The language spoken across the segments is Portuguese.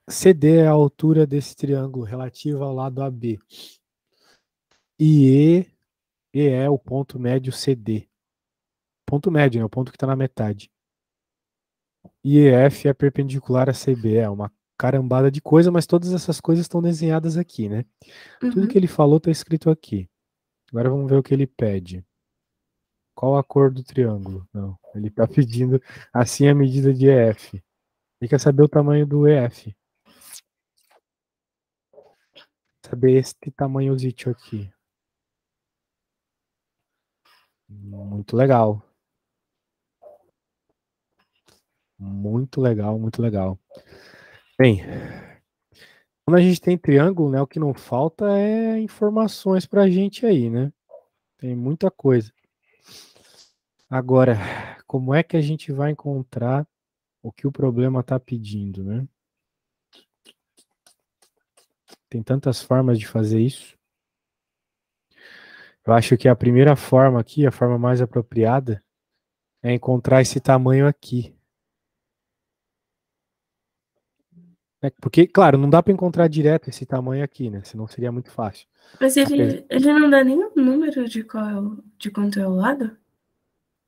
CD é a altura desse triângulo relativa ao lado AB. E é o ponto médio CD. Ponto médio, né? O ponto que está na metade. E EF é perpendicular a CB. É uma carambada de coisa, mas todas essas coisas estão desenhadas aqui, né? Tudo que Uhum. ele falou está escrito aqui. Agora vamos ver o que ele pede. Qual a cor do triângulo? Não, ele está pedindo assim a medida de EF. Ele quer saber o tamanho do EF. Saber este tamanhozito aqui. Muito legal. Muito legal, muito legal. Bem, quando a gente tem triângulo, né, o que não falta é informações pra gente aí, né? Tem muita coisa. Agora, como é que a gente vai encontrar o que o problema está pedindo, né? Tem tantas formas de fazer isso. Eu acho que a primeira forma aqui, a forma mais apropriada, é encontrar esse tamanho aqui. Porque, claro, não dá para encontrar direto esse tamanho aqui, né? Senão seria muito fácil. Mas Apesar... ele não dá nenhum número de de quanto é o lado?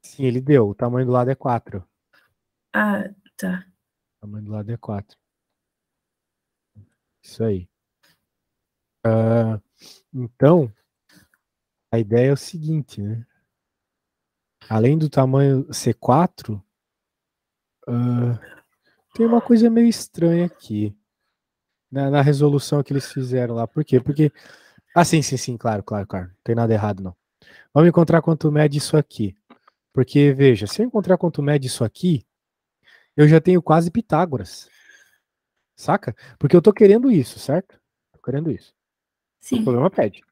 Sim, ele deu. O tamanho do lado é 4. Ah, tá. O tamanho do lado é 4. Isso aí. Então, a ideia é o seguinte, né? Além do tamanho ser 4, tem uma coisa meio estranha aqui. Na resolução que eles fizeram lá. Por quê? Porque. Ah, sim, claro. Não tem nada errado, não. Vamos encontrar quanto mede isso aqui. Porque, veja, se eu encontrar quanto mede isso aqui, eu já tenho quase Pitágoras. Saca? Porque eu tô querendo isso, certo? Tô querendo isso. O Sim. problema pede.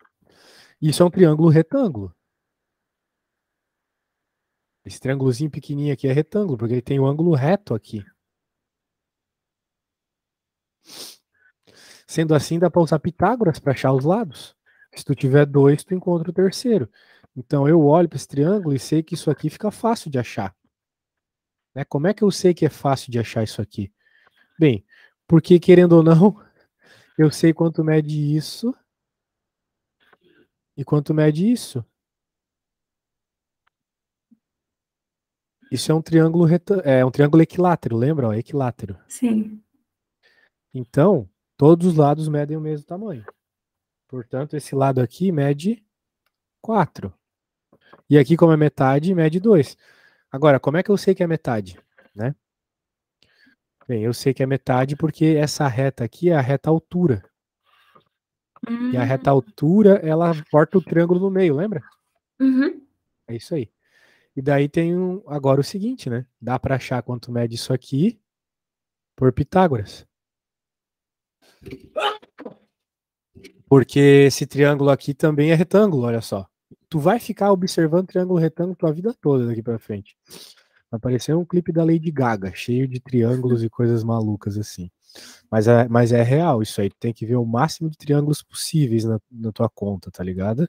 Isso é um triângulo retângulo. Esse triângulozinho pequenininho aqui é retângulo, porque ele tem um ângulo reto aqui. Sendo assim, dá para usar Pitágoras para achar os lados. Se tu tiver 2, tu encontra o terceiro. Então eu olho para esse triângulo e sei que isso aqui fica fácil de achar. Né? Como é que eu sei que é fácil de achar isso aqui? Bem, porque querendo ou não, eu sei quanto mede isso e quanto mede isso. Isso é um triângulo é um triângulo equilátero, lembra? Ó, equilátero. Sim. Então, todos os lados medem o mesmo tamanho. Portanto, esse lado aqui mede 4. E aqui, como é metade, mede 2. Agora, como é que eu sei que é metade? Né? Bem, eu sei que é metade porque essa reta aqui é a reta altura. E a reta altura, ela corta o triângulo no meio, lembra? Uhum. É isso aí. E daí tem agora o seguinte, né? Dá para achar quanto mede isso aqui por Pitágoras. Porque esse triângulo aqui também é retângulo, olha só. Tu vai ficar observando triângulo retângulo tua vida toda daqui para frente. Vai parecer um clipe da Lady Gaga, cheio de triângulos e coisas malucas assim. Mas é real isso aí. Tu tem que ver o máximo de triângulos possíveis na tua conta, tá ligado?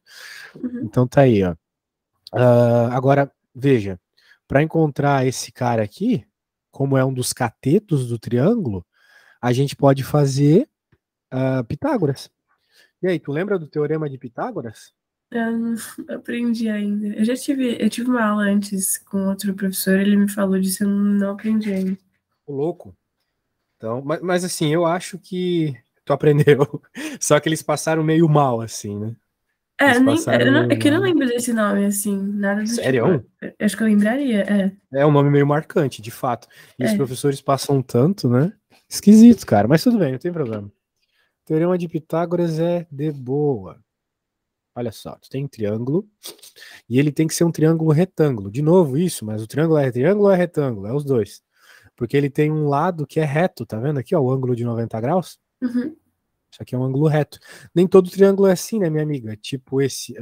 Uhum. Então tá aí, ó. Agora, veja. Para encontrar esse cara aqui, como é um dos catetos do triângulo, a gente pode fazer Pitágoras. E aí, tu lembra do teorema de Pitágoras? Eu não aprendi ainda. Eu tive uma aula antes com outro professor, ele me falou disso, eu não aprendi ainda. O louco. Então, mas assim, eu acho que tu aprendeu. Só que eles passaram meio mal, assim, né? É, Eles nem, passaram meio é que eu não mal. lembro desse nome, assim, nada do tipo. Sério? Acho que eu lembraria, É um nome meio marcante, de fato. E os é. professores passam tanto, né? Esquisito, cara. Mas tudo bem, não tem problema. Teorema de Pitágoras é de boa. Olha só, tu tem um triângulo e ele tem que ser um triângulo retângulo. De novo, isso, mas o triângulo é triângulo ou é retângulo? É os dois. Porque ele tem um lado que é reto, tá vendo aqui, ó, o ângulo de 90 graus? Uhum. Isso aqui é um ângulo reto. Nem todo triângulo é assim, né, minha amiga? Tipo esse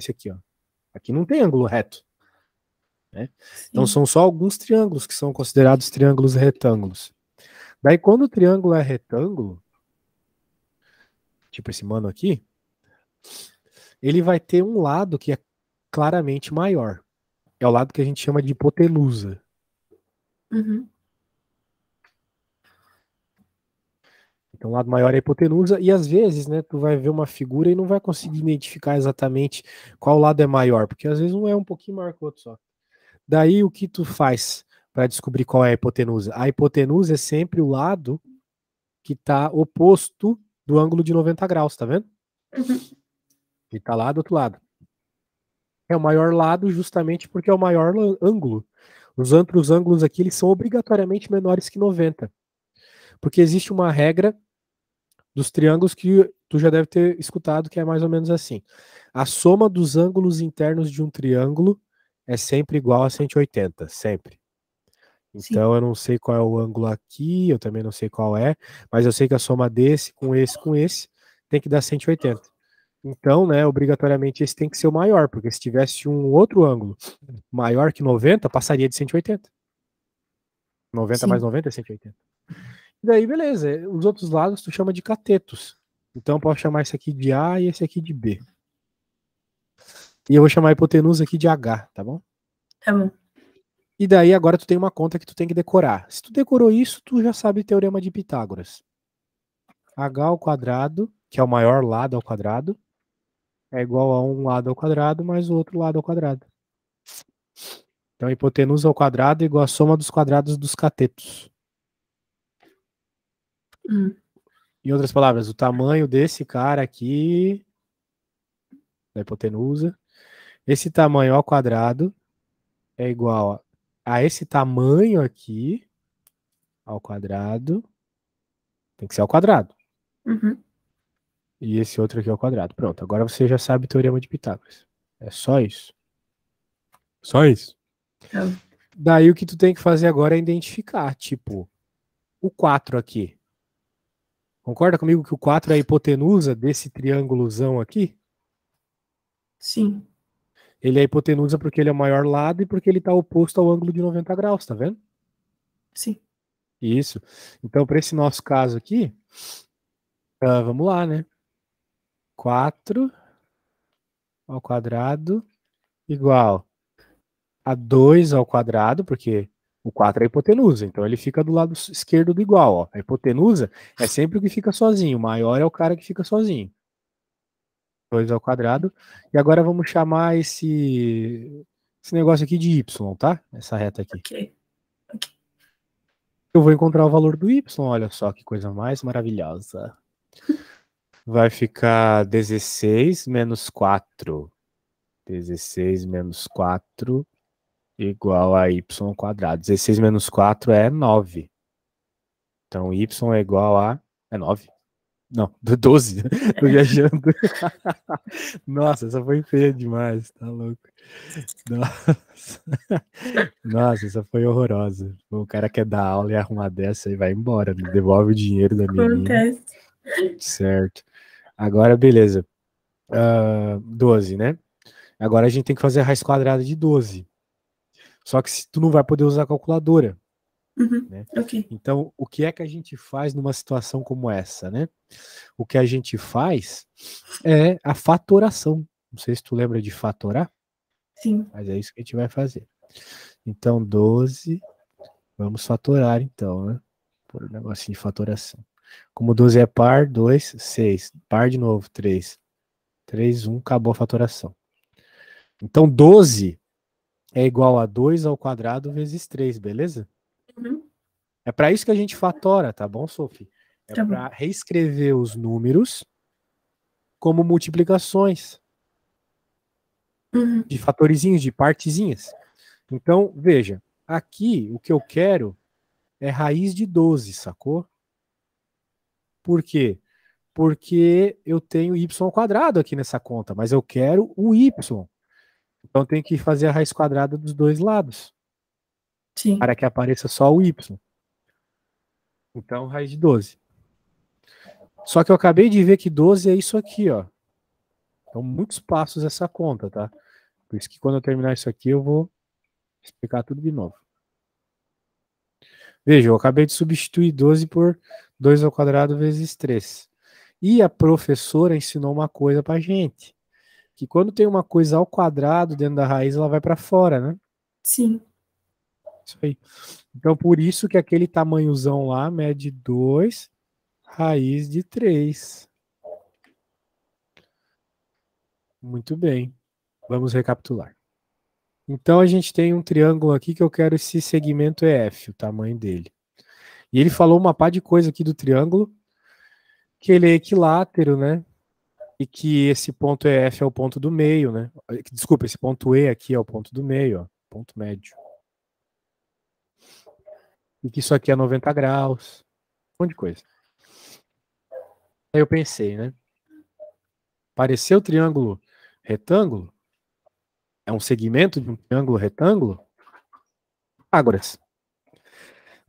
aqui, ó. Aqui não tem ângulo reto, né? Então Sim. são só alguns triângulos que são considerados triângulos retângulos. Daí quando o triângulo é retângulo, tipo esse mano aqui, ele vai ter um lado que é claramente maior. É o lado que a gente chama de hipotenusa. Uhum. Então, o lado maior é a hipotenusa, e às vezes, né, tu vai ver uma figura e não vai conseguir identificar exatamente qual lado é maior, porque às vezes um é um pouquinho maior que o outro só. Daí, o que tu faz para descobrir qual é a hipotenusa? A hipotenusa é sempre o lado que está oposto do ângulo de 90 graus, tá vendo? Uhum. E tá lá do outro lado. É o maior lado justamente porque é o maior ângulo. Os outros ângulos aqui, eles são obrigatoriamente menores que 90. Porque existe uma regra dos triângulos que tu já deve ter escutado, que é mais ou menos assim. A soma dos ângulos internos de um triângulo é sempre igual a 180, sempre. Sim. Então eu não sei qual é o ângulo aqui, eu também não sei qual é, mas eu sei que a soma desse com esse tem que dar 180. Então, né, obrigatoriamente esse tem que ser o maior, porque se tivesse um outro ângulo maior que 90, passaria de 180. 90 mais Sim. 90 é 180. E daí, beleza. Os outros lados tu chama de catetos. Então eu posso chamar esse aqui de A e esse aqui de B. E eu vou chamar a hipotenusa aqui de H, tá bom? Tá bom. E daí agora tu tem uma conta que tu tem que decorar. Se tu decorou isso, tu já sabe o teorema de Pitágoras. H ao quadrado, que é o maior lado ao quadrado, é igual a um lado ao quadrado mais o outro lado ao quadrado. Então a hipotenusa ao quadrado é igual a soma dos quadrados dos catetos. Em outras palavras, o tamanho desse cara aqui, da hipotenusa, esse tamanho ao quadrado é igual a esse tamanho aqui ao quadrado, tem que ser ao quadrado. Uhum. E esse outro aqui ao quadrado. Pronto, agora você já sabe o teorema de Pitágoras. É só isso. Só isso. Tá bom. Daí o que tu tem que fazer agora é identificar, tipo, o 4 aqui. Concorda comigo que o 4 é a hipotenusa desse triângulozão aqui? Sim. Ele é a hipotenusa porque ele é o maior lado e porque ele está oposto ao ângulo de 90 graus, tá vendo? Sim. Isso. Então, para esse nosso caso aqui, vamos lá, né? 4 ao quadrado igual a 2 ao quadrado, porque o 4 é a hipotenusa, então ele fica do lado esquerdo do igual. Ó. A hipotenusa é sempre o que fica sozinho, o maior é o cara que fica sozinho. 2 ao quadrado. E agora vamos chamar esse negócio aqui de y, tá? Essa reta aqui. Ok. Eu vou encontrar o valor do y, olha só que coisa mais maravilhosa. Vai ficar 16 menos 4. 16 menos 4 igual a y ao quadrado. 16 menos 4 é 9. Então y é igual a... É 9? Não, 12. Tô viajando. Nossa, essa foi feia demais, tá louco. Nossa. Nossa, essa foi horrorosa. O cara quer dar aula e arrumar dessa e vai embora. Né? Devolve o dinheiro da menina. Acontece. Certo. Agora, beleza. 12, né? Agora a gente tem que fazer a raiz quadrada de 12. Só que tu não vai poder usar a calculadora. Uhum. Né? Ok. Então, o que é que a gente faz numa situação como essa, né? O que a gente faz é a fatoração. Não sei se tu lembra de fatorar, Sim. mas é isso que a gente vai fazer. Então, 12, vamos fatorar então, né? Por um negocinho de fatoração. Como 12 é par, 2, 6. Par de novo, 3. 3, 1, acabou a fatoração. Então, 12 é igual a 2 ao quadrado vezes 3, beleza? Uhum. É para isso que a gente fatora, tá bom, Sophie? É Tá bom. para reescrever os números como multiplicações Uhum. de fatorizinhos, de partezinhas. Então, veja, aqui o que eu quero é raiz de 12, sacou? Por quê? Porque eu tenho y ao quadrado aqui nessa conta, mas eu quero o y. Então eu tenho que fazer a raiz quadrada dos dois lados, Sim. para que apareça só o y. Então, raiz de 12. Só que eu acabei de ver que 12 é isso aqui, ó. Então, muitos passos essa conta, tá? Por isso que quando eu terminar isso aqui, eu vou explicar tudo de novo. Veja, eu acabei de substituir 12 por 2 ao quadrado vezes 3. E a professora ensinou uma coisa pra gente. Que quando tem uma coisa ao quadrado dentro da raiz, ela vai para fora, né? Sim. Isso aí. Então, por isso que aquele tamanhozão lá mede 2 raiz de 3. Muito bem. Vamos recapitular. Então a gente tem um triângulo aqui que eu quero esse segmento EF, o tamanho dele. E ele falou uma pá de coisa aqui do triângulo, que ele é equilátero, né? E que esse ponto EF é o ponto do meio, né? Desculpa, esse ponto E aqui é o ponto do meio, ó, ponto médio. E que isso aqui é 90 graus. Um monte de coisa. Aí eu pensei, né? Pareceu triângulo retângulo? É um segmento de um triângulo retângulo? Pitágoras.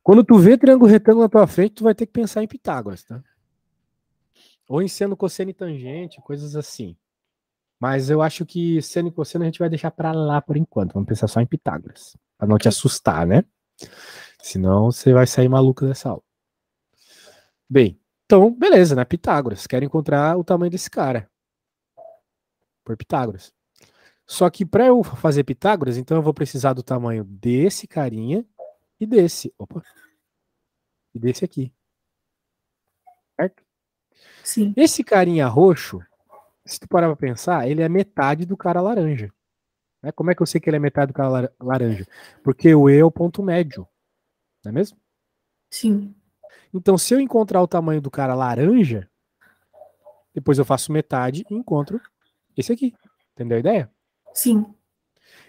Quando tu vê triângulo retângulo na tua frente, tu vai ter que pensar em Pitágoras, tá? Ou em seno, cosseno e tangente, coisas assim. Mas eu acho que seno e cosseno a gente vai deixar pra lá por enquanto. Vamos pensar só em Pitágoras. Pra não te assustar, né? Senão você vai sair maluco dessa aula. Bem, então, beleza, né? Pitágoras. Quero encontrar o tamanho desse cara. Por Pitágoras. Só que para eu fazer Pitágoras, então eu vou precisar do tamanho desse carinha e desse. Opa. E desse aqui. Certo? Sim. Esse carinha roxo, se tu parar pra pensar, ele é metade do cara laranja. Né? Como é que eu sei que ele é metade do cara laranja? Porque o E é o ponto médio. Não é mesmo? Sim. Então, se eu encontrar o tamanho do cara laranja, depois eu faço metade e encontro esse aqui. Entendeu a ideia? Sim.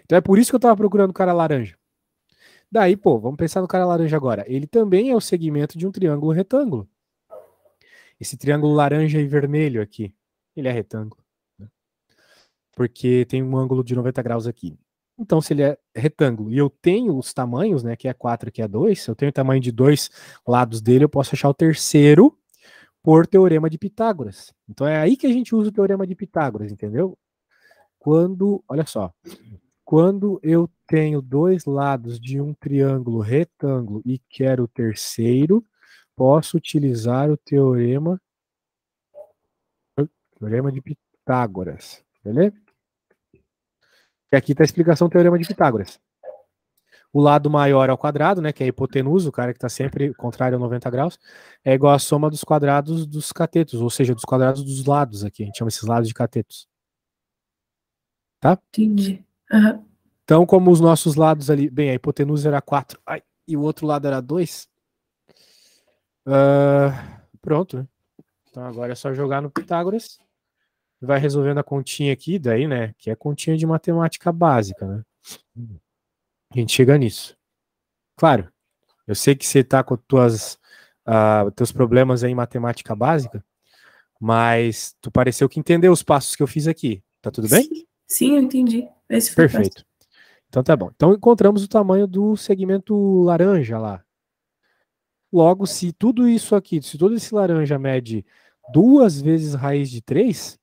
Então é por isso que eu tava procurando o cara laranja. Daí, pô, vamos pensar no cara laranja agora. Ele também é o segmento de um triângulo retângulo. Esse triângulo laranja e vermelho aqui, ele é retângulo. Né? Porque tem um ângulo de 90 graus aqui. Então, se ele é retângulo e eu tenho os tamanhos, né, que é 4 e que é 2, se eu tenho o tamanho de dois lados dele, eu posso achar o terceiro por teorema de Pitágoras. Então é aí que a gente usa o teorema de Pitágoras, entendeu? Quando, olha só, quando eu tenho dois lados de um triângulo retângulo e quero o terceiro, posso utilizar o teorema de Pitágoras. Beleza? E aqui está a explicação do teorema de Pitágoras. O lado maior ao quadrado, né, que é a hipotenusa, o cara que está sempre contrário a 90 graus, é igual à soma dos quadrados dos catetos, ou seja, dos quadrados dos lados aqui. A gente chama esses lados de catetos. Tá? Entendi. Uhum. Então, como os nossos lados ali, bem, a hipotenusa era 4 e o outro lado era 2, pronto, né? Então agora é só jogar no Pitágoras, vai resolvendo a continha aqui, daí, né, que é continha de matemática básica, né? A gente chega nisso. Claro, eu sei que você tá com teus problemas aí em matemática básica, mas tu pareceu que entendeu os passos que eu fiz aqui. Tá tudo bem? Sim, eu entendi. Esse foi fácil. Perfeito. Então tá bom. Então encontramos o tamanho do segmento laranja lá. Logo, se tudo isso aqui, se todo esse laranja mede 2 vezes raiz de 3,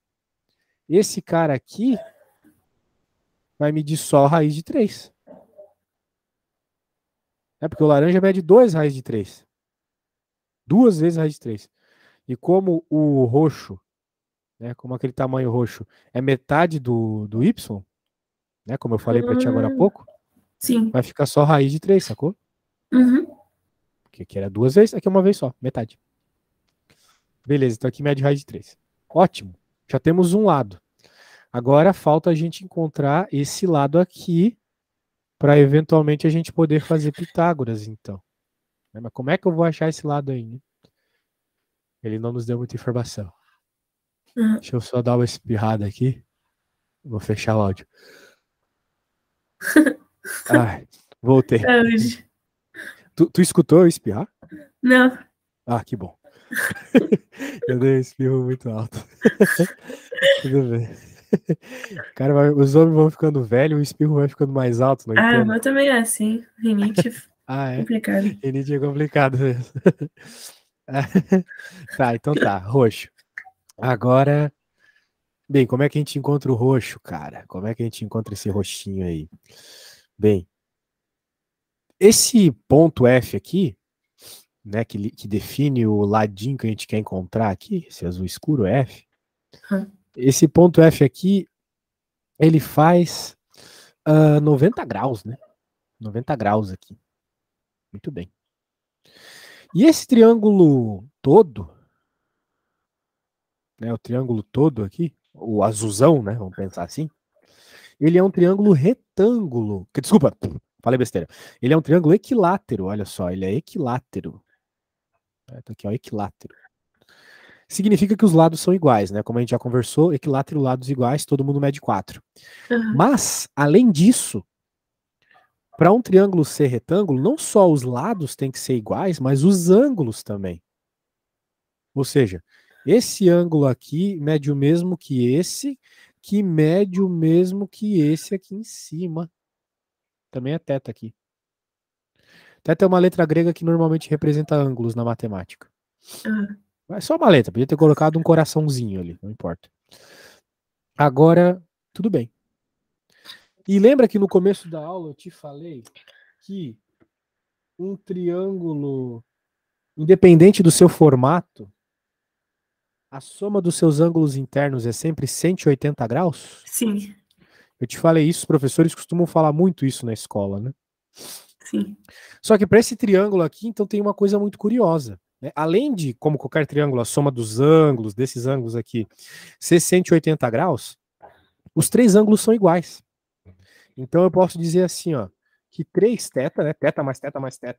esse cara aqui vai medir só raiz de 3. É porque o laranja mede 2 raiz de 3. 2 vezes raiz de 3. E como o roxo, né, como aquele tamanho roxo, é metade do Y, né, como eu falei para ti agora há pouco, Sim. vai ficar só raiz de 3, sacou? Uhum. Porque aqui era 2 vezes, aqui é uma vez só, metade. Beleza, então aqui mede raiz de 3. Ótimo. Já temos um lado. Agora falta a gente encontrar esse lado aqui para eventualmente a gente poder fazer Pitágoras, então. Mas como é que eu vou achar esse lado aí? Né? Ele não nos deu muita informação. Uhum. Deixa eu só dar uma espirrada aqui. Vou fechar o áudio. Ai, voltei. Saúde. Tu escutou eu espirrar? Não. Ah, que bom. Eu dei um espirro muito alto. Tudo bem. Cara, os homens vão ficando velhos, o espirro vai ficando mais alto, não Ah, entendo. mas também é assim. Rinite Ah, é? complicado. Rinite é complicado mesmo. Tá, então tá, roxo. Agora, bem, como é que a gente encontra o roxo, cara? Como é que a gente encontra esse roxinho aí? Bem, esse ponto F aqui, né, que define o ladinho que a gente quer encontrar aqui, esse azul escuro F, esse ponto F aqui, ele faz 90 graus, né? 90 graus aqui. Muito bem. E esse triângulo todo, né, o triângulo todo aqui, o azulzão, né, vamos pensar assim, ele é um triângulo retângulo. Desculpa, falei besteira. Ele é um triângulo equilátero, olha só, ele é equilátero. Tá aqui, ó, equilátero. Significa que os lados são iguais, né? Como a gente já conversou, equilátero, lados iguais, todo mundo mede 4. Mas, além disso, para um triângulo ser retângulo, não só os lados têm que ser iguais, mas os ângulos também. Ou seja, esse ângulo aqui mede o mesmo que esse, que mede o mesmo que esse aqui em cima. Também é θ aqui. Θ é uma letra grega que normalmente representa ângulos na matemática. É só uma letra, podia ter colocado um coraçãozinho ali, não importa. Agora, tudo bem. E lembra que no começo da aula eu te falei que um triângulo, independente do seu formato, a soma dos seus ângulos internos é sempre 180 graus? Sim. Eu te falei isso, os professores costumam falar muito isso na escola, né? Sim. Só que para esse triângulo aqui, então tem uma coisa muito curiosa. Né? Além de, como qualquer triângulo, a soma dos ângulos, desses ângulos aqui, ser 180 graus, os três ângulos são iguais. Então eu posso dizer assim, ó, que 3θ, né? Θ mais θ mais θ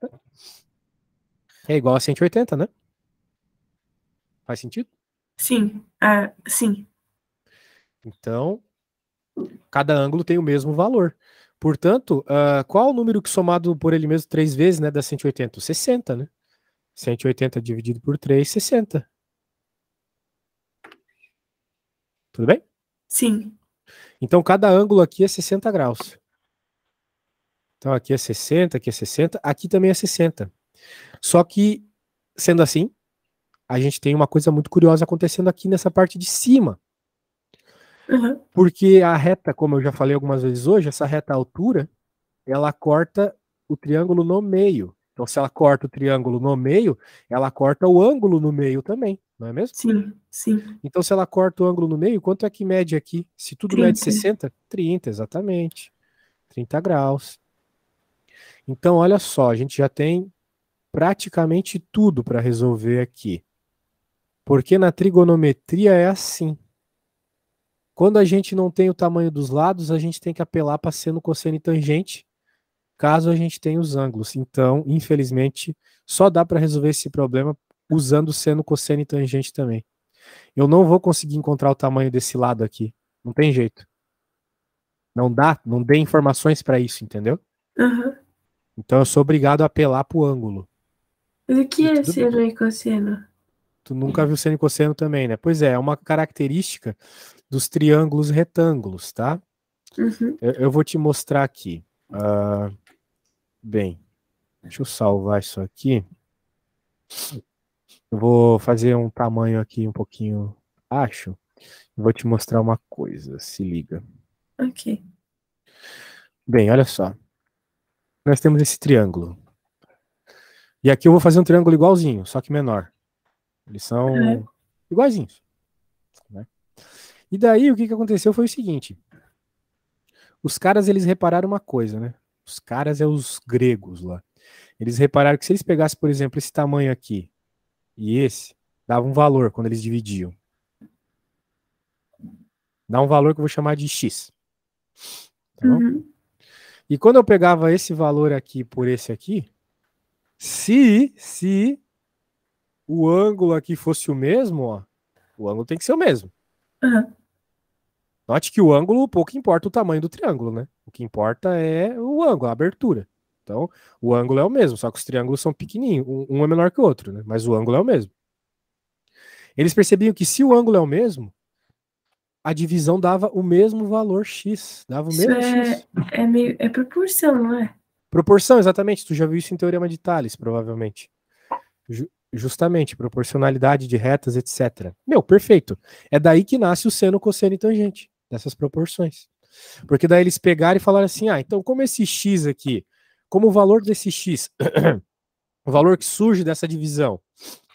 é igual a 180, né? Faz sentido? Sim. Sim. Então, cada ângulo tem o mesmo valor. Portanto, qual o número que somado por ele mesmo 3 vezes, né, dá 180? 60, né? 180 dividido por 3, 60. Tudo bem? Sim. Então, cada ângulo aqui é 60 graus. Então, aqui é 60, aqui é 60, aqui também é 60. Só que, sendo assim, a gente tem uma coisa muito curiosa acontecendo aqui nessa parte de cima. Porque a reta, como eu já falei algumas vezes hoje, essa reta altura, ela corta o triângulo no meio. Então, se ela corta o triângulo no meio, ela corta o ângulo no meio também, não é mesmo? Sim, sim. Então, se ela corta o ângulo no meio, quanto é que mede aqui? Se tudo 30. mede 60, 30, exatamente. 30 graus. Então, olha só, a gente já tem praticamente tudo para resolver aqui. Porque na trigonometria é assim. Quando a gente não tem o tamanho dos lados, a gente tem que apelar para seno, cosseno e tangente, caso a gente tenha os ângulos. Então, infelizmente, só dá para resolver esse problema usando seno, cosseno e tangente também. Eu não vou conseguir encontrar o tamanho desse lado aqui. Não tem jeito. Não dá, não dê informações para isso, entendeu? Então eu sou obrigado a apelar pro ângulo. Mas o que E é tudo bem. seno e cosseno? Tu nunca viu seno e cosseno também, né? Pois é uma característica dos triângulos retângulos, tá? Eu vou te mostrar aqui. Bem, deixa eu salvar isso aqui. Eu vou fazer um tamanho aqui um pouquinho baixo. Vou te mostrar uma coisa, se liga. Ok. Bem, olha só. Nós temos esse triângulo. E aqui eu vou fazer um triângulo igualzinho, só que menor. Eles são iguaizinhos. Né? E daí o que aconteceu foi o seguinte. Os caras, eles repararam uma coisa, né? Os caras é os gregos lá. Eles repararam que se eles pegassem, por exemplo, esse tamanho aqui e esse, dava um valor quando eles dividiam. Dá um valor que eu vou chamar de x. Tá bom? E quando eu pegava esse valor aqui por esse aqui, se o ângulo aqui fosse o mesmo, ó, o ângulo tem que ser o mesmo. Note que o ângulo, pouco importa o tamanho do triângulo, né? O que importa é o ângulo, a abertura. Então, o ângulo é o mesmo, só que os triângulos são pequenininhos. Um é menor que o outro, né? Mas o ângulo é o mesmo. Eles percebiam que se o ângulo é o mesmo, a divisão dava o mesmo valor x. Dava o Isso mesmo x. é proporção, não é? Proporção, exatamente. Tu já viu isso em Teorema de Tales, provavelmente. Justamente, proporcionalidade de retas, etc. Meu, perfeito. É daí que nasce o seno, cosseno e tangente, dessas proporções. Porque daí eles pegaram e falaram assim, então como esse x aqui, como o valor desse x, o valor que surge dessa divisão,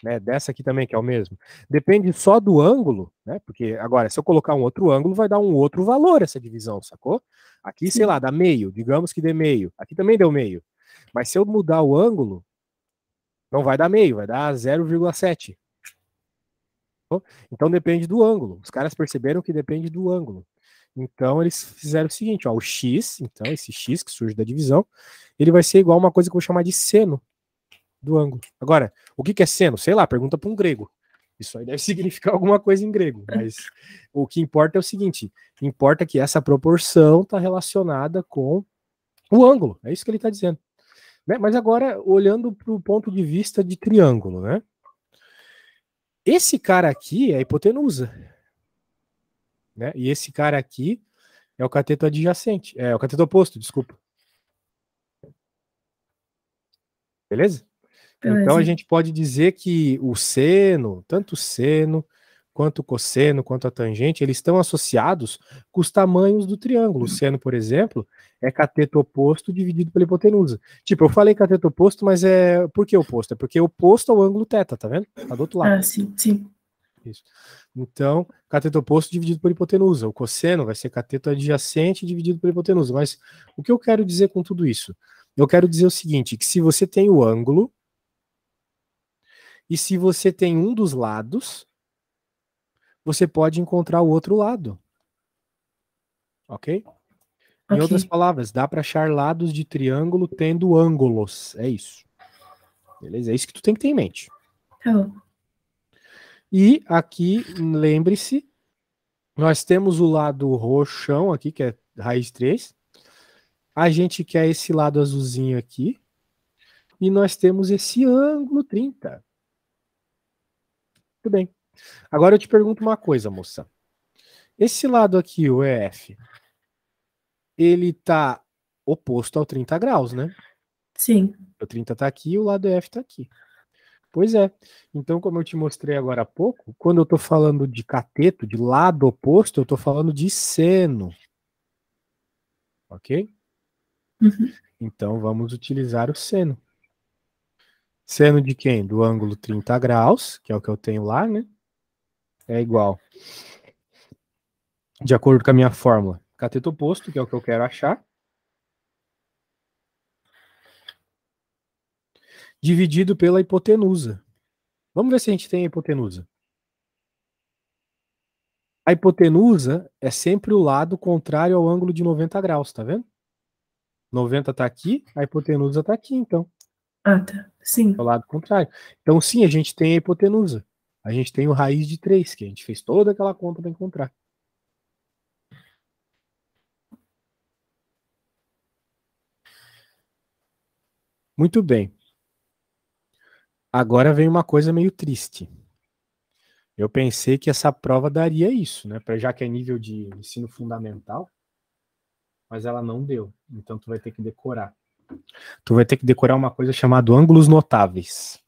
né, dessa aqui também, que é o mesmo, depende só do ângulo, né, porque agora, se eu colocar um outro ângulo, vai dar um outro valor essa divisão, sacou? Aqui, sei lá, dá meio, digamos que dê meio. Aqui também deu meio. Mas se eu mudar o ângulo, não vai dar meio, vai dar 0,7. Então depende do ângulo. Os caras perceberam que depende do ângulo. Então eles fizeram o seguinte, ó, o x, então esse x que surge da divisão, ele vai ser igual a uma coisa que eu vou chamar de seno do ângulo. Agora, o que é seno? Sei lá, pergunta para um grego. Isso aí deve significar alguma coisa em grego, mas o que importa é o seguinte, importa que essa proporção está relacionada com o ângulo, é isso que ele está dizendo. Mas agora, olhando para o ponto de vista de triângulo, né? Esse cara aqui é a hipotenusa, né? E esse cara aqui é o cateto adjacente, é o cateto oposto, desculpa. Beleza? Então a gente pode dizer que o seno, tanto o seno, quanto o cosseno, quanto a tangente, eles estão associados com os tamanhos do triângulo. O seno, por exemplo, é cateto oposto dividido pela hipotenusa. Tipo, eu falei cateto oposto, mas por que oposto? É porque é oposto ao ângulo θ, tá vendo? Tá do outro lado. Ah, sim, sim. Isso. Então, cateto oposto dividido por hipotenusa. O cosseno vai ser cateto adjacente dividido por hipotenusa. Mas o que eu quero dizer com tudo isso? Eu quero dizer o seguinte, que se você tem o ângulo, e se você tem um dos lados, você pode encontrar o outro lado. Ok? Em outras palavras, dá para achar lados de triângulo tendo ângulos. É isso. Beleza? É isso que tu tem que ter em mente. Tá bom. E aqui, lembre-se, nós temos o lado roxão aqui, que é raiz 3. A gente quer esse lado azulzinho aqui. E nós temos esse ângulo 30. Tudo bem. Agora eu te pergunto uma coisa, moça. Esse lado aqui, o EF, ele tá oposto ao 30 graus, né? Sim. O 30 tá aqui e o lado EF tá aqui. Pois é. Então, como eu te mostrei agora há pouco, quando eu tô falando de cateto, de lado oposto, eu tô falando de seno. Ok? Uhum. Então, vamos utilizar o seno. Seno de quem? Do ângulo 30 graus, que é o que eu tenho lá, né? É igual, de acordo com a minha fórmula, cateto oposto, que é o que eu quero achar, dividido pela hipotenusa. Vamos ver se a gente tem a hipotenusa. A hipotenusa é sempre o lado contrário ao ângulo de 90 graus, tá vendo? 90 tá aqui, a hipotenusa tá aqui, então. Ah, tá. Sim. É o lado contrário. Então, sim, a gente tem a hipotenusa. A gente tem o raiz de 3, que a gente fez toda aquela conta para encontrar. Muito bem. Agora vem uma coisa meio triste. Eu pensei que essa prova daria isso, né? Já que é nível de ensino fundamental, mas ela não deu. Então tu vai ter que decorar. Tu vai ter que decorar uma coisa chamada ângulos notáveis,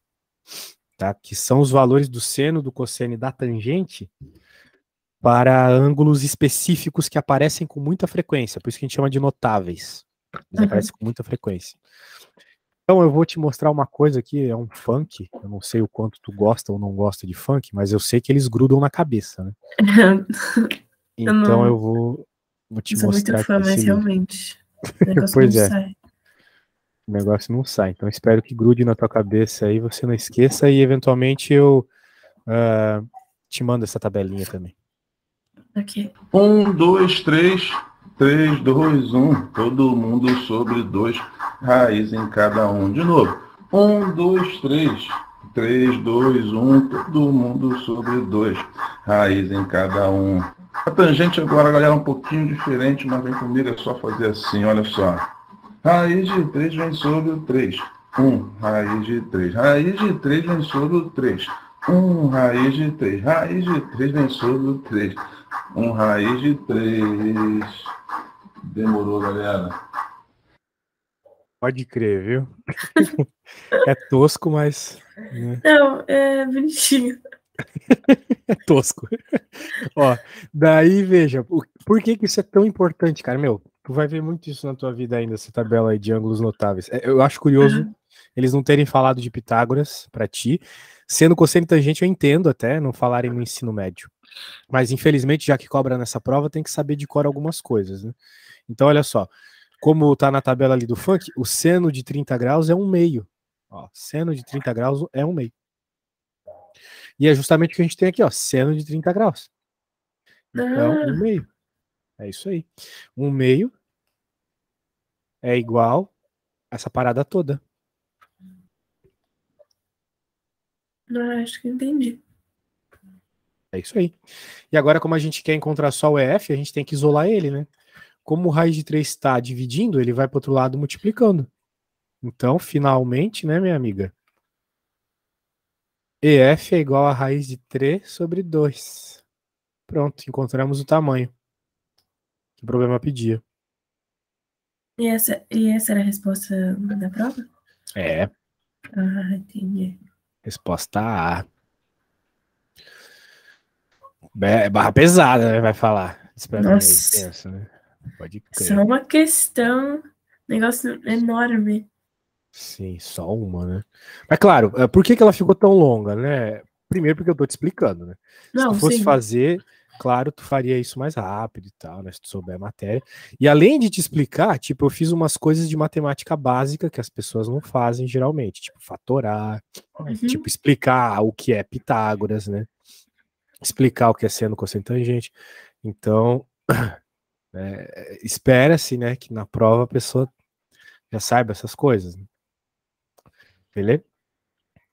tá? Que são os valores do seno, do cosseno e da tangente para ângulos específicos que aparecem com muita frequência. Por isso que a gente chama de notáveis. Eles aparecem com muita frequência. Então eu vou te mostrar uma coisa aqui, é um funk. Eu não sei o quanto tu gosta ou não gosta de funk, mas eu sei que eles grudam na cabeça, né? Então eu vou te sou mostrar muito fã, aqui. mas realmente o negócio Pois não é. sai. O negócio não sai. Então espero que grude na tua cabeça aí, você não esqueça e eventualmente eu te mando essa tabelinha também. Ok. 1, 2, 3, 3, 2, 1. Todo mundo sobre 2, raiz em cada um. De novo. 1, 2, 3, 3, 2, 1. Todo mundo sobre 2, raiz em cada um. A tangente agora, galera, é um pouquinho diferente, mas vem comigo, é só fazer assim, olha só. Raiz de 3 vem sobre o 3. 1, raiz de 3. Raiz de 3 vem sobre o 3. 1, raiz de 3. Raiz de 3 vem sobre o 3. 1, raiz de 3. Demorou, galera. Pode crer, viu? É tosco, mas... né? Não, é bonitinho. É tosco. Ó, daí veja, por que isso é tão importante, cara? Meu, tu vai ver muito isso na tua vida ainda, essa tabela aí de ângulos notáveis. Eu acho curioso eles não terem falado de Pitágoras pra ti. Sendo cosseno e tangente, eu entendo até não falarem no ensino médio. Mas infelizmente, já que cobra nessa prova, tem que saber de cor algumas coisas, né? Então, olha só, como tá na tabela ali do funk, o seno de 30 graus é 1/2. Ó, seno de 30 graus é 1/2. E é justamente o que a gente tem aqui, ó, seno de 30 graus. Então, Ah, 1 meio. É isso aí. 1 meio é igual a essa parada toda. não, acho que entendi. É isso aí. E agora, como a gente quer encontrar só o EF, a gente tem que isolar ele, né? Como o raiz de 3 está dividindo, ele vai para o outro lado multiplicando. Então, finalmente, né, minha amiga? EF é igual a raiz de 3 sobre 2. Pronto, encontramos o tamanho que o problema pedia. E essa era a resposta da prova? É, Ah, entendi. resposta A. É barra pesada, né? Vai falar. Isso pra mim aí, Nossa, pensa, né? Pode só crer. uma questão, negócio enorme. Sim, só uma, né? Mas claro, por que que ela ficou tão longa, né? Primeiro porque eu tô te explicando, né? Se tu Não, fosse sim. fazer, claro, tu faria isso mais rápido e tal, né? Se tu souber a matéria. E além de te explicar, tipo, eu fiz umas coisas de matemática básica que as pessoas não fazem geralmente, tipo, fatorar, Uhum. tipo, explicar o que é Pitágoras, né? Explicar o que é seno, cosseno, tangente. Então, espera-se, né, que na prova a pessoa já saiba essas coisas, né? Beleza?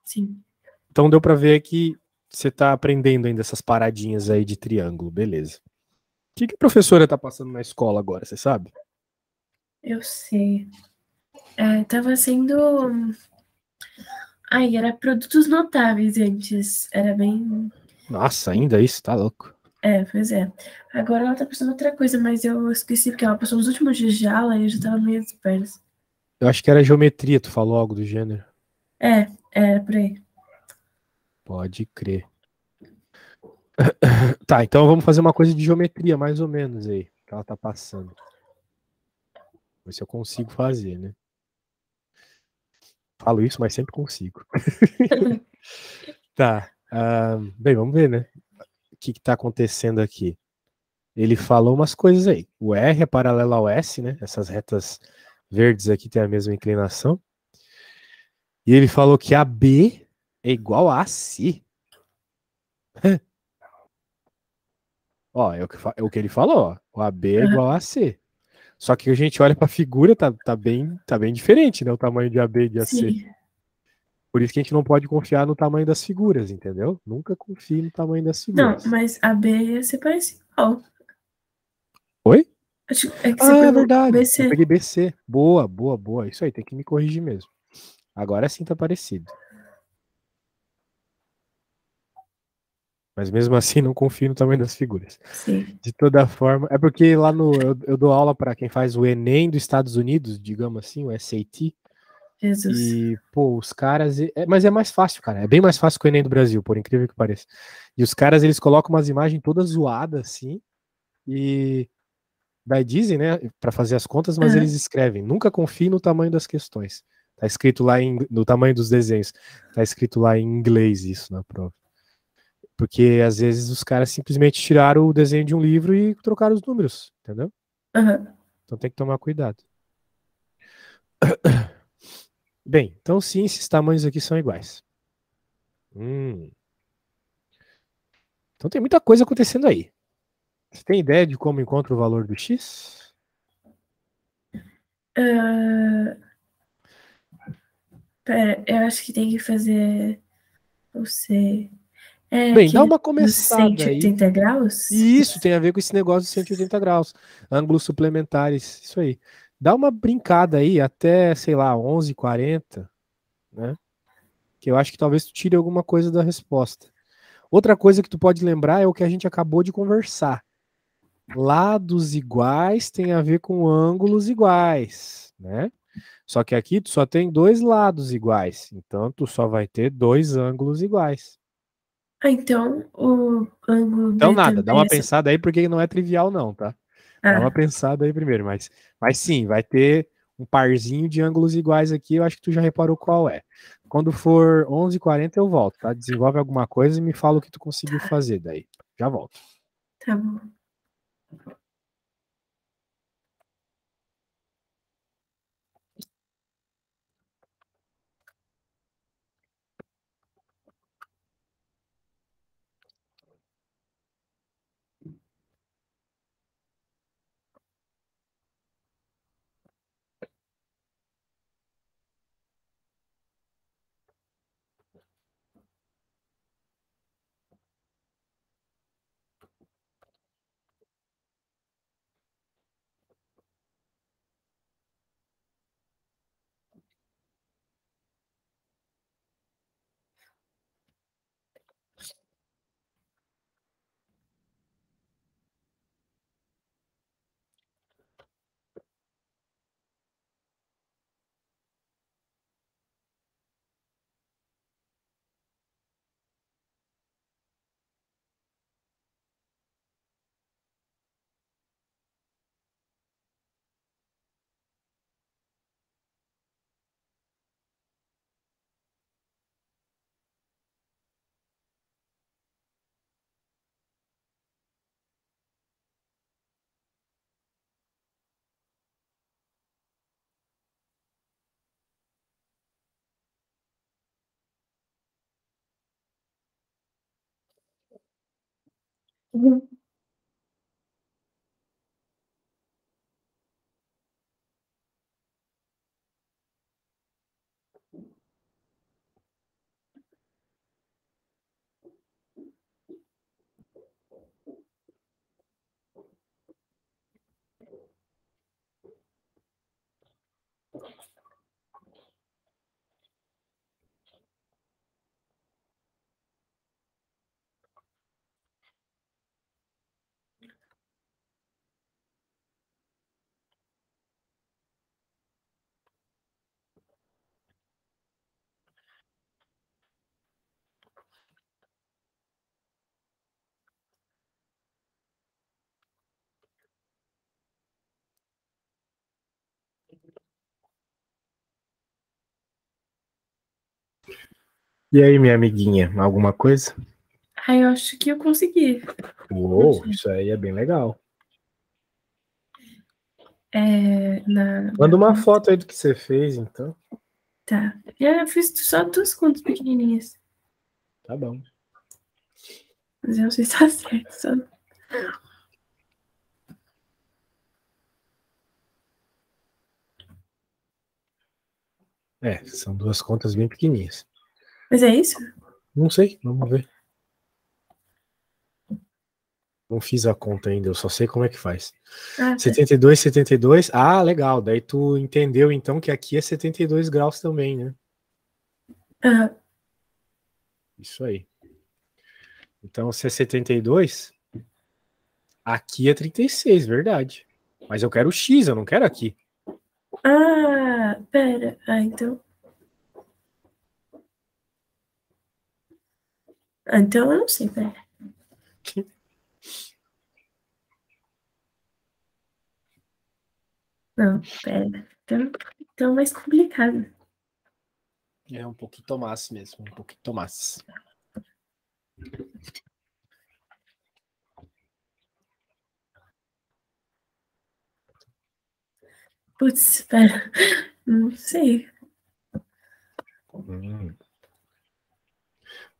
Sim, Então deu para ver que você tá aprendendo ainda essas paradinhas aí de triângulo, beleza. O que que a professora tá passando na escola agora, você sabe? eu sei. Tava sendo. Ai, era produtos notáveis antes. Era bem. Nossa, ainda isso, tá louco. Pois é. Agora ela tá passando outra coisa, mas eu esqueci porque ela passou os últimos dias de aula e eu já tava meio dispersa. Eu acho que era geometria, tu falou algo do gênero. Era por aí. Pode crer. Tá, então vamos fazer uma coisa de geometria, mais ou menos aí, que ela tá passando. Ver se eu consigo fazer, né? Falo isso, mas sempre consigo. Tá. Bem, vamos ver, né? O que que tá acontecendo aqui? Ele falou umas coisas aí. O R é paralelo ao S, né? Essas retas verdes aqui têm a mesma inclinação. E ele falou que a B é igual a AC. Ó, é o que ele falou, ó. O AB é igual a AC. Só que a gente olha para a figura, tá bem diferente, né? O tamanho de AB e de AC. Sim. Por isso que a gente não pode confiar no tamanho das figuras, entendeu? Nunca confie no tamanho das Não, figuras. mas a B ia ser parecido igual. Oi? É que você Ah, é pegou verdade. Eu BC. peguei BC. Boa, boa, boa. Isso aí, tem que me corrigir mesmo. Agora sim tá parecido. Mas mesmo assim, não confio no tamanho das figuras. Sim, De toda forma, é porque lá no. Eu dou aula para quem faz o Enem dos Estados Unidos, digamos assim, o SAT. Jesus. E, pô, os caras. Mas é mais fácil, cara. É bem mais fácil que o Enem do Brasil, por incrível que pareça. E os caras, eles colocam umas imagens todas zoadas, assim. E daí dizem, né, para fazer as contas, mas eles Aham. escrevem. Nunca confie no tamanho das questões. Tá escrito lá no tamanho dos desenhos. Tá escrito lá em inglês isso na prova. Porque às vezes os caras simplesmente tiraram o desenho de um livro e trocaram os números, entendeu? Aham. Então tem que tomar cuidado. Bem, então sim, esses tamanhos aqui são iguais. Hum, então tem muita coisa acontecendo aí. Você tem ideia de como encontra o valor do x? Ah, pera, eu acho que tem que fazer. Não sei. É Bem, dá aquele uma dos começada aí. 180 graus? E isso tem a ver com esse negócio de 180 graus, ângulos suplementares, isso aí. Dá uma brincada aí até, sei lá, 11h40, né? Que eu acho que talvez tu tire alguma coisa da resposta. Outra coisa que tu pode lembrar é o que a gente acabou de conversar. Lados iguais tem a ver com ângulos iguais, né? Só que aqui tu só tem dois lados iguais, então tu só vai ter dois ângulos iguais. Então o ângulo Então B nada, dá também uma é. pensada aí porque não é trivial não, tá? Dá uma Ah, pensada aí primeiro, mas sim, vai ter um parzinho de ângulos iguais aqui, eu acho que tu já reparou qual é. Quando for 11h40 eu volto, tá? Desenvolve alguma coisa e me fala o que tu conseguiu fazer daí. Já volto. tá bom. Uhum. E aí, minha amiguinha, alguma coisa? Ah, eu acho que eu consegui. Uou, isso aí é bem legal. Manda uma foto aí do que você fez, então. Tá. Eu fiz só 2 contas pequenininhas. Tá bom. Mas eu não sei se tá certo. Só... São 2 contas bem pequenininhas. Mas é isso? Não sei, vamos ver. Não fiz a conta ainda, eu só sei como é que faz. Ah, tá. 72, 72. Ah, legal. Daí tu entendeu então que aqui é 72 graus também, né? Aham. Isso aí. Então, se é 72, aqui é 36, verdade. Mas eu quero o X, eu não quero aqui. Ah, pera. Ah, então. Ah, então eu não sei, pera. Não, pera. Então é mais complicado. É um pouquinho Tomás mesmo, um pouquinho Tomás. Putz, pera. Não sei.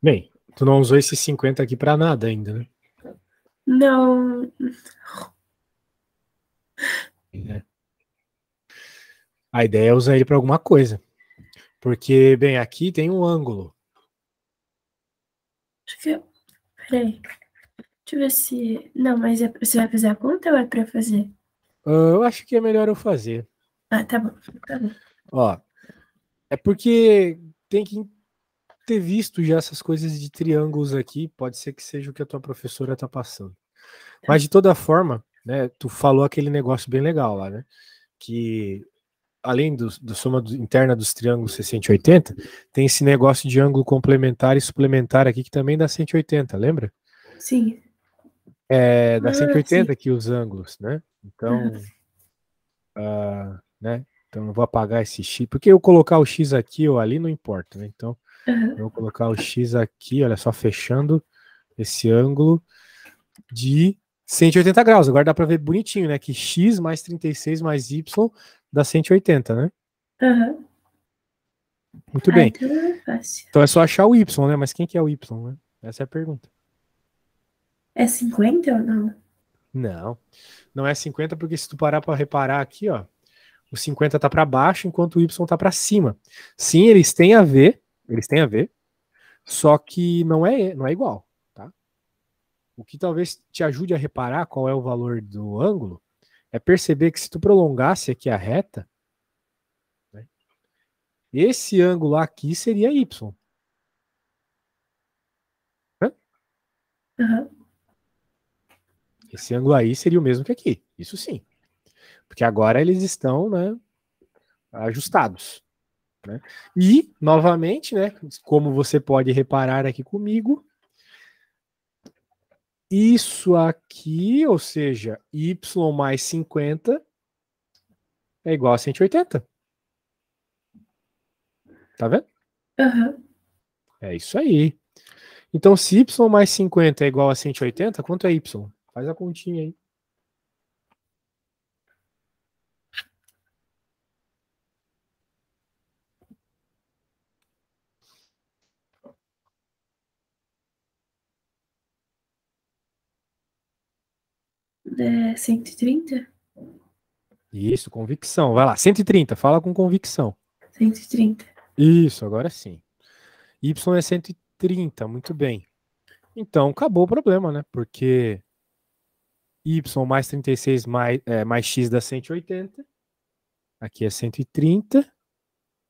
Bem, tu não usou esse 50 aqui pra nada ainda, né? Não. É. A ideia é usar ele pra alguma coisa. Porque, bem, aqui tem um ângulo. Acho que. Peraí. Deixa eu ver se. Não, mas você vai fazer a conta ou é pra fazer? Eu acho que é melhor eu fazer. Ah, tá bom. Tá bom. Ó, é porque tem que ter visto já essas coisas de triângulos aqui. Pode ser que seja o que a tua professora tá passando. Mas de toda forma, né? Tu falou aquele negócio bem legal lá, né? Que além do soma interna dos triângulos ser 180, tem esse negócio de ângulo complementar e suplementar aqui que também dá 180, lembra? Sim. Dá Ah, 180 sim. aqui os ângulos, né? Aham. Então, né? Então eu vou apagar esse X, porque eu colocar o X aqui ou ali não importa, né? Então Aham. eu vou colocar o X aqui, olha só, fechando esse ângulo de 180 graus. Agora dá para ver bonitinho, né? Que X mais 36 mais Y dá 180, né? Aham. Muito Ah, bem. então é fácil. Então é só achar o Y, né? Mas quem que é o Y, né? Essa é a pergunta. É 50 ou não? Não, não é 50 porque se tu parar para reparar aqui, ó, o 50 tá para baixo enquanto o Y tá para cima. Sim, eles têm a ver, só que não é igual, tá? O que talvez te ajude a reparar qual é o valor do ângulo é perceber que se tu prolongasse aqui a reta, né, esse ângulo aqui seria Y, né? Aham. Esse ângulo aí seria o mesmo que aqui, isso sim. Porque agora eles estão, né, ajustados. Né? E, novamente, né, como você pode reparar aqui comigo, isso aqui, ou seja, y mais 50 é igual a 180. Tá vendo? Aham. É isso aí. Então, se y mais 50 é igual a 180, quanto é y? Faz a continha aí. É 130? Isso, convicção. Vai lá, 130, fala com convicção. 130. Isso, agora sim. Y é 130, muito bem. Então, acabou o problema, né? Porque Y mais 36 mais X dá 180. Aqui é 130.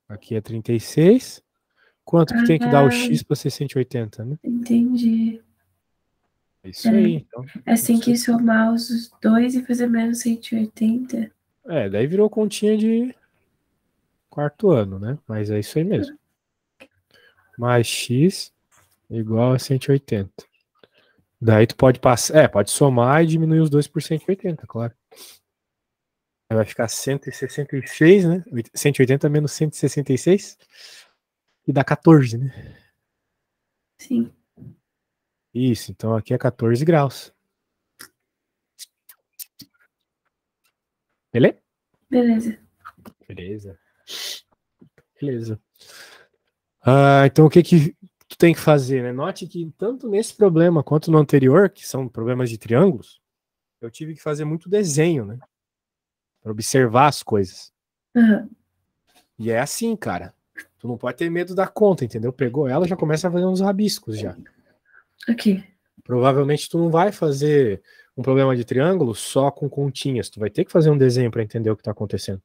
Aqui é 36. Quanto que tem que dar o X para ser 180, né? Entendi. É isso aí. Então, Assim que somar os dois e fazer menos 180. daí virou continha de quarto ano, né? Mas é isso aí mesmo. Mais X igual a 180. Daí tu pode passar, pode somar e diminuir os dois por 180, claro. Aí vai ficar 166, né? 180 menos 166, e dá 14, né? Sim. Isso, então aqui é 14 graus. Beleza? Beleza. Beleza. Então o que tu tem que fazer, né? Note que tanto nesse problema quanto no anterior, que são problemas de triângulos, eu tive que fazer muito desenho, né? Para observar as coisas. Uhum. E é assim, cara. Tu não pode ter medo da conta, entendeu? Pegou ela, já começa a fazer uns rabiscos já. Ok. Provavelmente tu não vai fazer um problema de triângulo só com continhas. Tu vai ter que fazer um desenho para entender o que tá acontecendo.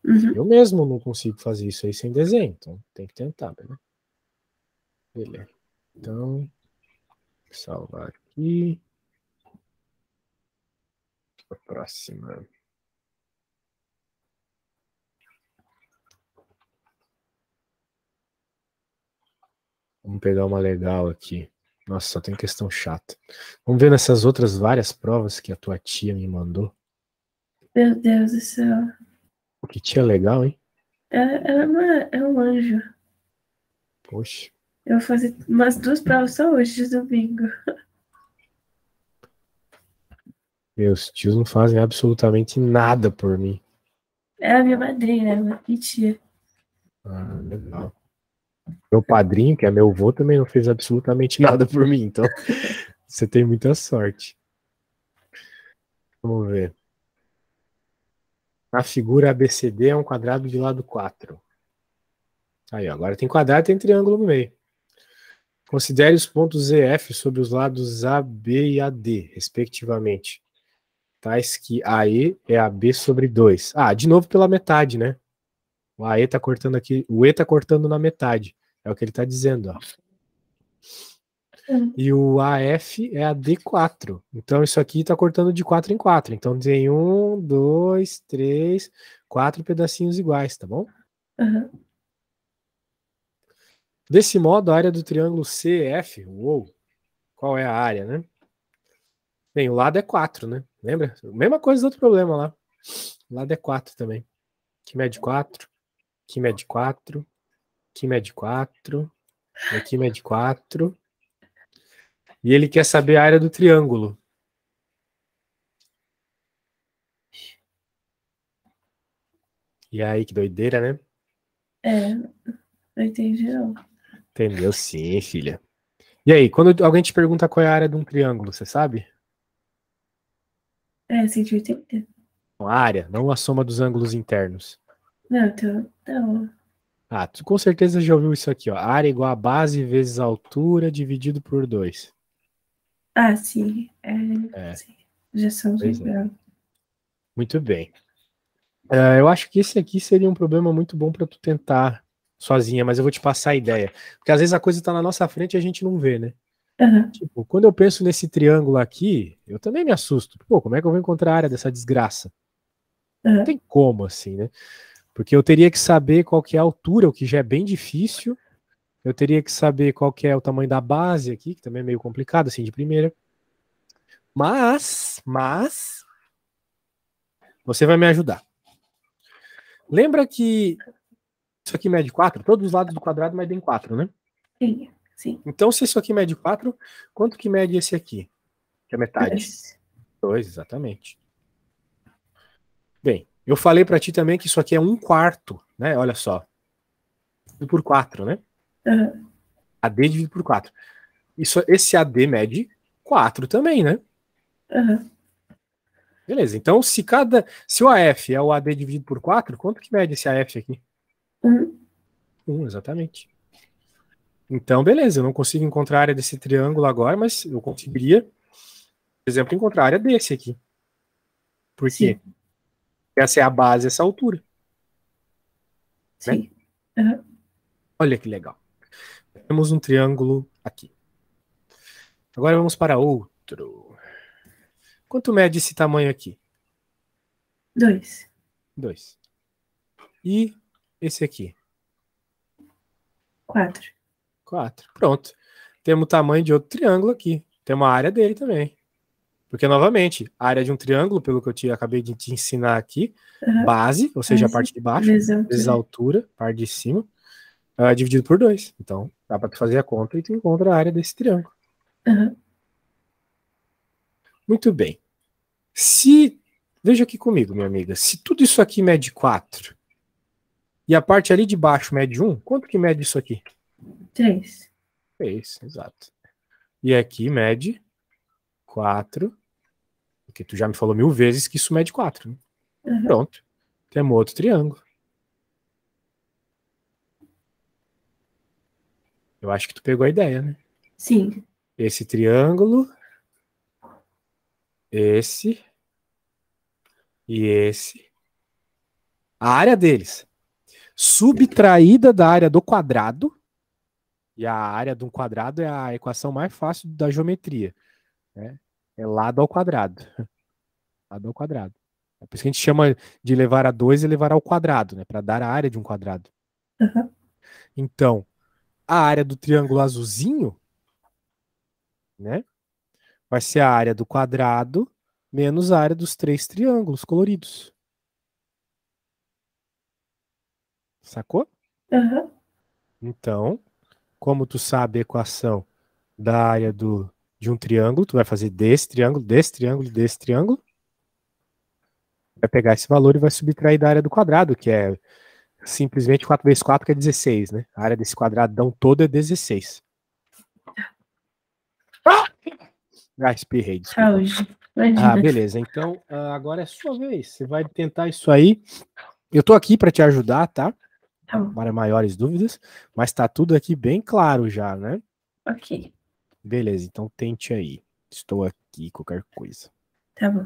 Uhum. Eu mesmo não consigo fazer isso aí sem desenho, então tem que tentar, né? Beleza. Então, salvar aqui. A próxima. Vamos pegar uma legal aqui. Nossa, só tem questão chata. Vamos ver nessas outras várias provas que a tua tia me mandou. Meu Deus do céu. Que tia legal, hein? Ela é um anjo. Poxa. Eu vou fazer umas 2 provas só hoje, de domingo. Meus tios não fazem absolutamente nada por mim. É a minha madrinha, ela é tia. Ah, legal. Meu padrinho, que é meu avô, também não fez absolutamente nada por mim, então você tem muita sorte. Vamos ver. A figura ABCD é um quadrado de lado 4. Aí, agora tem quadrado e tem triângulo no meio. Considere os pontos EF sobre os lados AB e AD, respectivamente. Tais que AE é AB sobre 2. De novo pela metade, né? O AE tá cortando aqui, o E tá cortando na metade. É o que ele tá dizendo, ó. E o AF é a D4. Então isso aqui tá cortando de 4 em 4. Então tem 1, 2, 3, 4 pedacinhos iguais, tá bom? Uhum. Desse modo, a área do triângulo CF, qual é a área, né? Bem, o lado é 4, né? Lembra? Mesma coisa do outro problema lá. O lado é 4 também. Aqui mede 4, aqui mede 4, aqui mede 4, e aqui mede 4. E ele quer saber a área do triângulo. E aí, que doideira, né? Não entendi não. Entendeu sim, filha. E aí, quando alguém te pergunta qual é a área de um triângulo, você sabe? 180? A área, não a soma dos ângulos internos. Não, então, não. Tu com certeza já ouviu isso aqui, ó. A área igual a base vezes a altura dividido por 2. Sim. Sim. Já são Pois é. igual. Muito bem. Eu acho que esse aqui seria um problema muito bom para tu tentar sozinha, mas eu vou te passar a ideia. Porque às vezes a coisa tá na nossa frente e a gente não vê, né? Uhum. Tipo, quando eu penso nesse triângulo aqui, eu também me assusto. Pô, como é que eu vou encontrar a área dessa desgraça? Uhum. Não tem como, assim, né? Porque eu teria que saber qual que é a altura, o que já é bem difícil. Eu teria que saber qual que é o tamanho da base aqui, que também é meio complicado, assim, de primeira. Mas, você vai me ajudar. Lembra que isso aqui mede 4? Todos os lados do quadrado medem 4, né? Sim. Então, se isso aqui mede 4, quanto que mede esse aqui? Que é metade. 2, exatamente. Bem, eu falei para ti também que isso aqui é 1/4, né? Olha só. Dividido por 4, né? Uhum. AD dividido por 4. Esse AD mede 4 também, né? Uhum. Beleza, então se o AF é o AD dividido por 4, quanto que mede esse AF aqui? 1. 1, exatamente. Então, beleza, eu não consigo encontrar a área desse triângulo agora, mas eu conseguiria, por exemplo, encontrar a área desse aqui. Por quê? Sim. Essa é a base, essa altura. Né? Sim. Aham. Olha que legal. Temos um triângulo aqui. Agora vamos para outro. Quanto mede esse tamanho aqui? 2. 2. E esse aqui? 4. 4. Pronto. Temos o tamanho de outro triângulo aqui. Temos a área dele também. Porque, novamente, a área de um triângulo, pelo que acabei de te ensinar aqui, Aham. base, ou seja, a Base parte de baixo, vezes a vezes a altura. altura, parte de cima, dividido por 2. Então, dá para tu fazer a conta e tu encontra a área desse triângulo. Aham. Muito bem. Veja aqui comigo, minha amiga. Se tudo isso aqui mede 4 e a parte ali de baixo mede 1, quanto que mede isso aqui? 3. É isso, exato. E aqui mede 4, porque tu já me falou 1000 vezes que isso mede 4. Né? Aham. Pronto. Temos outro triângulo. Eu acho que tu pegou a ideia, né? Sim. Esse triângulo, esse e esse. A área deles, subtraída da área do quadrado, e a área de um quadrado é a equação mais fácil da geometria. Né? É lado ao quadrado. Lado ao quadrado. É por isso que a gente chama de elevar a 2 e elevar ao quadrado, né? Para dar a área de um quadrado. Aham. Então, a área do triângulo azulzinho, né? Vai ser a área do quadrado menos a área dos 3 triângulos coloridos. Sacou? Aham. Então, como tu sabe a equação da área de um triângulo, tu vai fazer desse triângulo, desse triângulo, desse triângulo. Vai pegar esse valor e vai subtrair da área do quadrado, que é simplesmente 4 vezes 4, que é 16, né? A área desse quadradão todo é 16. Espirrei, desculpa. Saúde. Imagina. Beleza. Então, agora é sua vez. Você vai tentar isso aí. Eu tô aqui para te ajudar, tá? Tá bom. Para maiores dúvidas, mas tá tudo aqui bem claro já, né? Ok. Beleza, então tente aí. Estou aqui, qualquer coisa. Tá bom.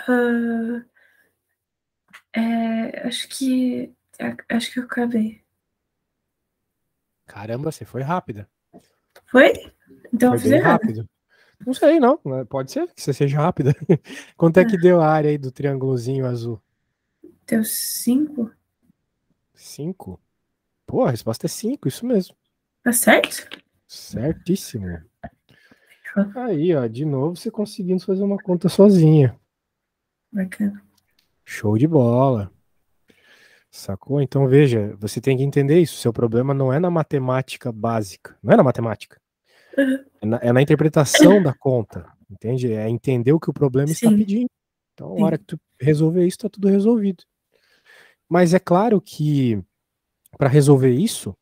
Ah, acho que eu acabei. Caramba, você foi rápida. Foi? Então Foi eu fiz bem errado. rápido. Não sei, não. Pode ser que você seja rápida. Quanto é que deu a área aí do triângulozinho azul? Deu 5? 5? Pô, a resposta é 5, isso mesmo. Tá certo? Certíssimo. Aí, ó, de novo você conseguindo fazer uma conta sozinha. Bacana. Show de bola. Sacou? Então veja, você tem que entender isso. Seu problema não é na matemática básica. Não é na matemática. É na interpretação da conta. Entende? É entender o que o problema está Sim. pedindo. Então, na Sim. hora que tu resolver isso, tá tudo resolvido. Mas é claro que para resolver isso,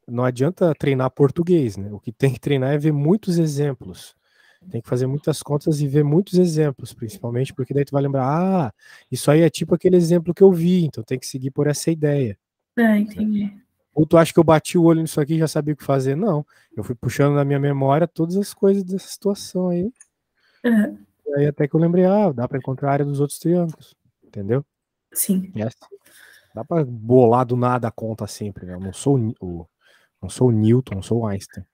não adianta treinar português, né? O que tem que treinar é ver muitos exemplos. Tem que fazer muitas contas e ver muitos exemplos, principalmente porque daí tu vai lembrar, isso aí é tipo aquele exemplo que eu vi, então tem que seguir por essa ideia. Ah, entendi. Ou tu acha que eu bati o olho nisso aqui e já sabia o que fazer? Não. Eu fui puxando na minha memória todas as coisas dessa situação aí. Uhum. E aí até que eu lembrei, dá para encontrar a área dos outros triângulos. Entendeu? Sim. Dá para bolar do nada a conta sempre, né? Eu não sou não sou o Newton, não sou o Einstein.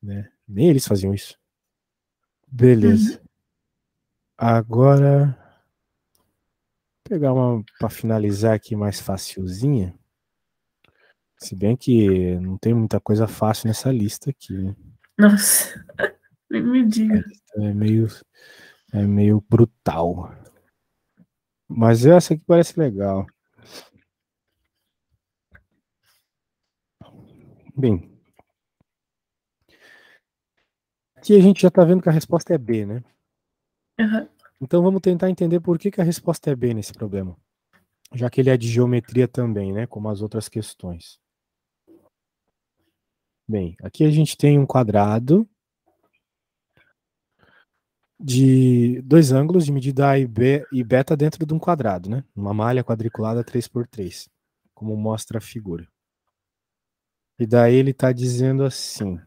Né? Nem eles faziam isso. Beleza. Agora, pegar uma para finalizar aqui mais facilzinha. Se bem que não tem muita coisa fácil nessa lista aqui, né? Nossa, nem me diga. É meio brutal. Mas essa aqui parece legal. Bem, aqui a gente já está vendo que a resposta é B, né? Uhum. Então vamos tentar entender por que a resposta é B nesse problema. Já que ele é de geometria também, né? Como as outras questões. Bem, aqui a gente tem um quadrado de dois ângulos de medida A e B e beta dentro de um quadrado, né? Uma malha quadriculada 3x3, como mostra a figura. E daí ele está dizendo assim: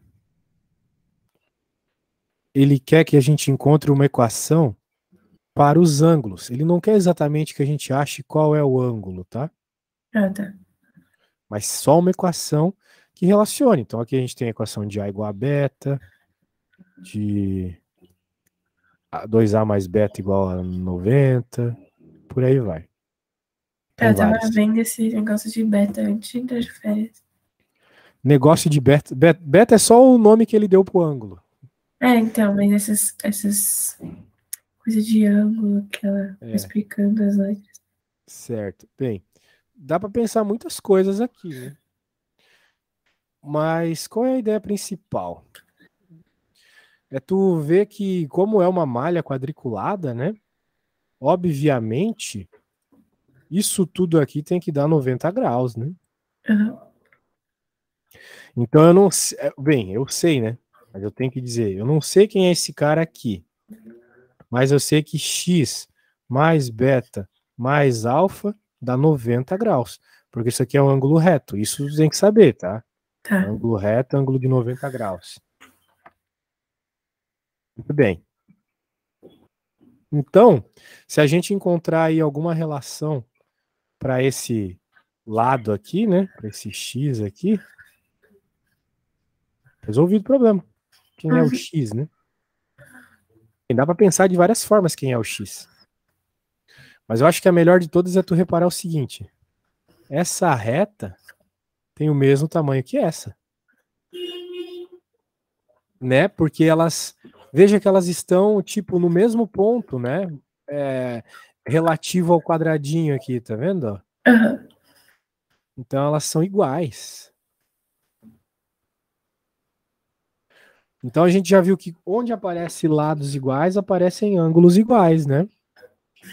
ele quer que a gente encontre uma equação para os ângulos. Ele não quer exatamente que a gente ache qual é o ângulo, tá? Ah, tá. Mas só uma equação que relacione. Então aqui a gente tem a equação de A igual a beta, de 2A mais beta igual a 90, por aí vai. Tem Eu tava várias. vendo esse negócio de beta antes das férias. Negócio de beta. Beta é só o nome que ele deu pro ângulo. Então, mas essas coisas de ângulo que ela vai explicando as letras. Certo. Bem, dá para pensar muitas coisas aqui, né? Mas qual é a ideia principal? É tu ver que, como é uma malha quadriculada, né? Obviamente, isso tudo aqui tem que dar 90 graus, né? Uhum. Então eu não sei. Bem, eu sei, né? Mas eu tenho que dizer, eu não sei quem é esse cara aqui. Mas eu sei que x mais beta mais alfa dá 90 graus. Porque isso aqui é um ângulo reto. Isso tem que saber, tá? Tá. Ângulo reto, ângulo de 90 graus. Muito bem. Então, se a gente encontrar aí alguma relação para esse lado aqui, né? Para esse x aqui, resolvido o problema. Quem é o x, né? E dá para pensar de várias formas quem é o x. Mas eu acho que a melhor de todas é tu reparar o seguinte: essa reta tem o mesmo tamanho que essa. Né? Porque veja que elas estão tipo no mesmo ponto, né? Relativo ao quadradinho aqui, tá vendo? Uhum. Então elas são iguais. Então a gente já viu que onde aparece lados iguais, aparecem ângulos iguais, né?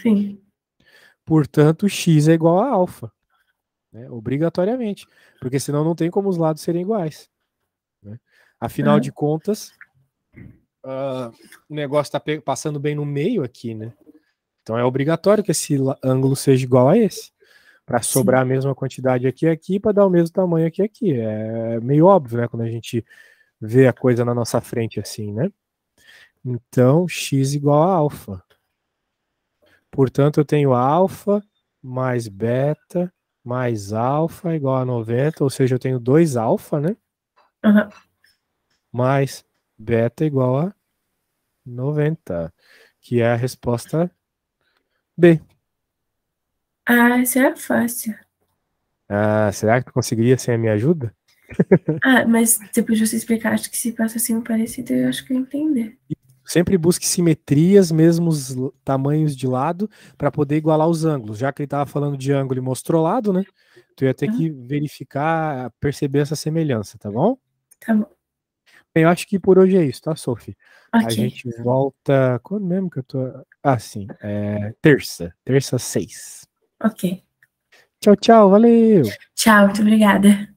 Sim. Portanto, x é igual a alfa, né? Obrigatoriamente, porque senão não tem como os lados serem iguais, né? Afinal de contas, o negócio está passando bem no meio aqui, né? Então é obrigatório que esse ângulo seja igual a esse, para sobrar a mesma quantidade aqui e aqui, para dar o mesmo tamanho aqui e aqui. É meio óbvio, né? Quando a gente vê a coisa na nossa frente assim, né? Então, x igual a alfa. Portanto, eu tenho alfa mais beta mais alfa igual a 90, ou seja, eu tenho 2 alfa, né? Aham. Mais beta igual a 90, que é a resposta B. Ah, isso era fácil. Ah, será que tu conseguiria sem a minha ajuda? Ah, mas depois de você explicar, acho que se passa assim um parecido, eu acho que eu entendi. Sempre busque simetrias, mesmos tamanhos de lado, para poder igualar os ângulos. Já que ele estava falando de ângulo e mostrou lado, né? Tu ia ter que verificar, perceber essa semelhança, tá bom? Tá bom. Bem, eu acho que por hoje é isso, tá, Sophie? A Ok. gente volta. Quando mesmo que eu tô. Ah, sim. Terça. Terça 6. Ok. Tchau, tchau. Valeu! Tchau, muito obrigada.